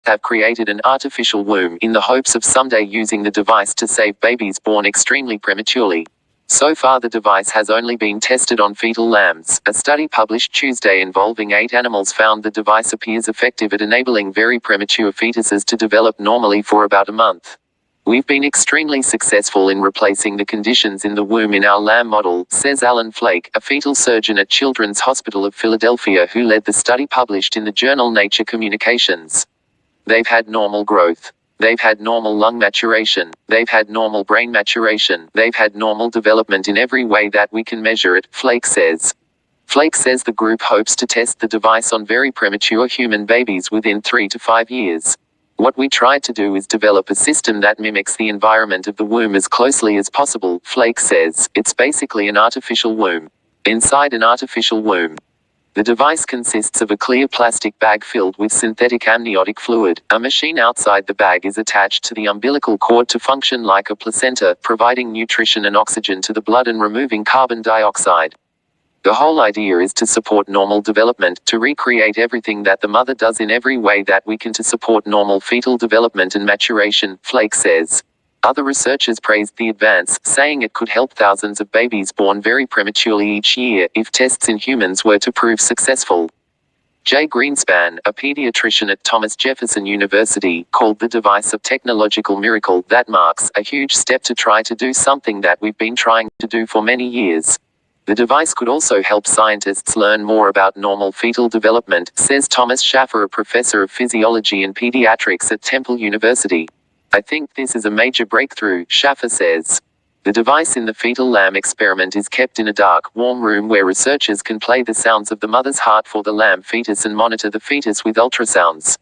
have created an artificial womb in the hopes of someday using the device to save babies born extremely prematurely. So far, the device has only been tested on fetal lambs. A study published Tuesday involving 8 animals found the device appears effective at enabling very premature fetuses to develop normally for about a month. We've been extremely successful in replacing the conditions in the womb in our lamb model, says Alan Flake, a fetal surgeon at Children's Hospital of Philadelphia who led the study published in the journal Nature Communications. They've had normal growth. They've had normal lung maturation. They've had normal brain maturation. They've had normal development in every way that we can measure it, Flake says. Flake says the group hopes to test the device on very premature human babies within 3 to 5 years. What we tried to do is develop a system that mimics the environment of the womb as closely as possible, Flake says. It's basically an artificial womb. Inside an artificial womb. The device consists of a clear plastic bag filled with synthetic amniotic fluid. A machine outside the bag is attached to the umbilical cord to function like a placenta, providing nutrition and oxygen to the blood and removing carbon dioxide. The whole idea is to support normal development, to recreate everything that the mother does in every way that we can to support normal fetal development and maturation, Flake says. Other researchers praised the advance, saying it could help thousands of babies born very prematurely each year, if tests in humans were to prove successful. Jay Greenspan, a pediatrician at Thomas Jefferson University, called the device a technological miracle that marks a huge step to try to do something that we've been trying to do for many years. The device could also help scientists learn more about normal fetal development, says Thomas Schaffer, a professor of physiology and pediatrics at Temple University. I think this is a major breakthrough, Schaffer says. The device in the fetal lamb experiment is kept in a dark, warm room where researchers can play the sounds of the mother's heart for the lamb fetus and monitor the fetus with ultrasounds.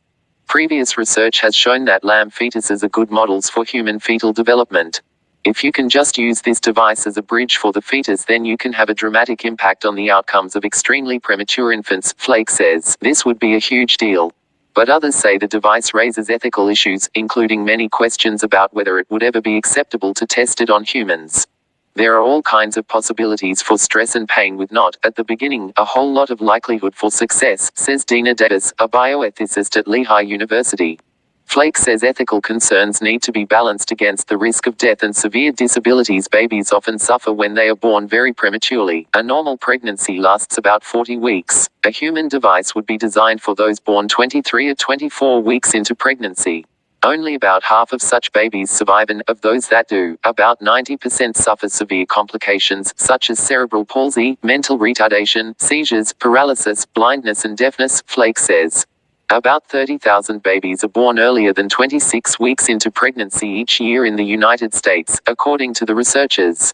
Previous research has shown that lamb fetuses are good models for human fetal development. If you can just use this device as a bridge for the fetus, then you can have a dramatic impact on the outcomes of extremely premature infants, Flake says. This would be a huge deal. But others say the device raises ethical issues, including many questions about whether it would ever be acceptable to test it on humans. There are all kinds of possibilities for stress and pain with not, at the beginning, a whole lot of likelihood for success, says Dina Davis, a bioethicist at Lehigh University. Flake says ethical concerns need to be balanced against the risk of death and severe disabilities babies often suffer when they are born very prematurely. A normal pregnancy lasts about 40 weeks. A human device would be designed for those born 23 or 24 weeks into pregnancy. Only about half of such babies survive, and of those that do, about 90% suffer severe complications, such as cerebral palsy, mental retardation, seizures, paralysis, blindness and deafness, Flake says. About 30,000 babies are born earlier than 26 weeks into pregnancy each year in the United States, according to the researchers.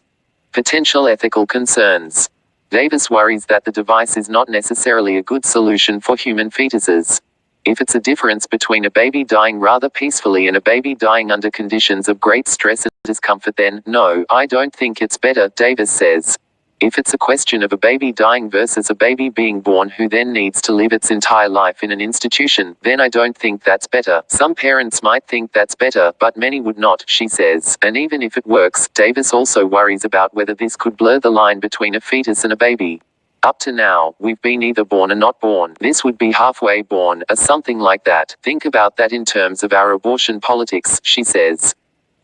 Potential ethical concerns. Davis worries that the device is not necessarily a good solution for human fetuses. If it's a difference between a baby dying rather peacefully and a baby dying under conditions of great stress and discomfort, then, no, I don't think it's better, Davis says. If it's a question of a baby dying versus a baby being born who then needs to live its entire life in an institution, then I don't think that's better. Some parents might think that's better, but many would not, she says. And even if it works, Davis also worries about whether this could blur the line between a fetus and a baby. Up to now, we've been either born or not born. This would be halfway born, or something like that. Think about that in terms of our abortion politics, she says.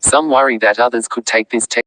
Some worry that others could take this